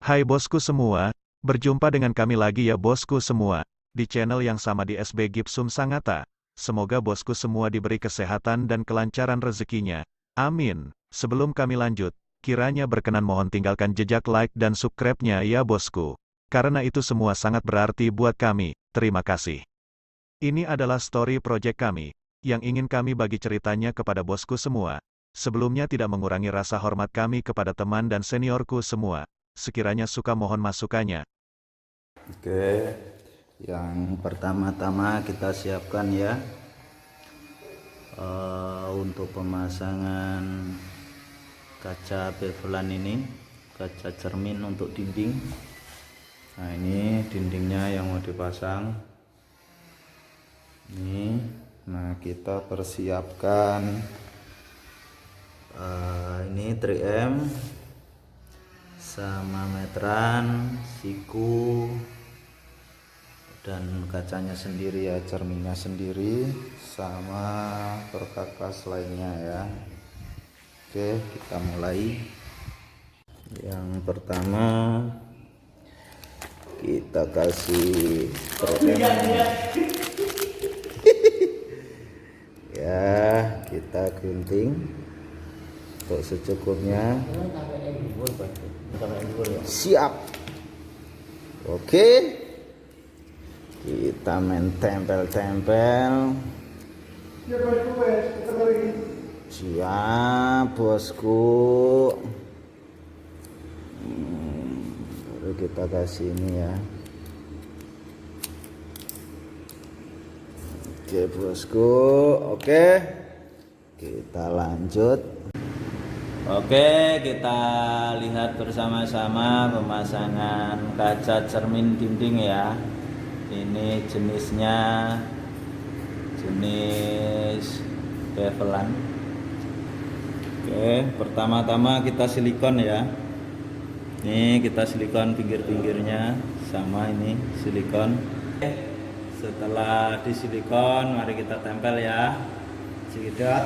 Hai bosku semua, berjumpa dengan kami lagi ya bosku semua, di channel yang sama di SB Gipsum Sangatlah. Semoga bosku semua diberi kesehatan dan kelancaran rezekinya. Amin. Sebelum kami lanjut, kiranya berkenan mohon tinggalkan jejak like dan subscribe-nya ya bosku. Karena itu semua sangat berarti buat kami, terima kasih. Ini adalah story project kami, yang ingin kami bagi ceritanya kepada bosku semua. Sebelumnya tidak mengurangi rasa hormat kami kepada teman dan seniorku semua. Sekiranya suka mohon masukannya. Oke, yang pertama-tama kita siapkan ya untuk pemasangan kaca bevelan ini, kaca cermin untuk dinding. Nah ini dindingnya yang mau dipasang ini. Nah kita persiapkan ini 3M sama meteran, siku, dan kacanya sendiri ya, cerminnya sendiri, sama perkakas lainnya ya. Oke, kita mulai. Yang pertama kita kasih ya, kita gunting untuk secukupnya. Siap. Oke, kita main tempel-tempel. Siap bosku. Baru kita kasih ini ya. Oke bosku. Oke, kita lanjut. Oke, kita lihat bersama-sama pemasangan kaca cermin dinding ya. Ini jenisnya jenis bevelan. Oke, pertama-tama kita silikon ya. Ini kita silikon pinggir-pinggirnya, sama ini silikon. Oke, setelah disilikon, mari kita tempel ya. Cedot.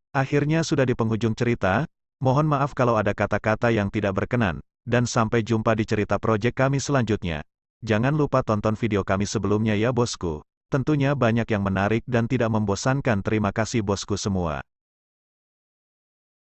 Akhirnya sudah di penghujung cerita, mohon maaf kalau ada kata-kata yang tidak berkenan, dan sampai jumpa di cerita project kami selanjutnya. Jangan lupa tonton video kami sebelumnya ya bosku. Tentunya banyak yang menarik dan tidak membosankan. Terima kasih bosku semua.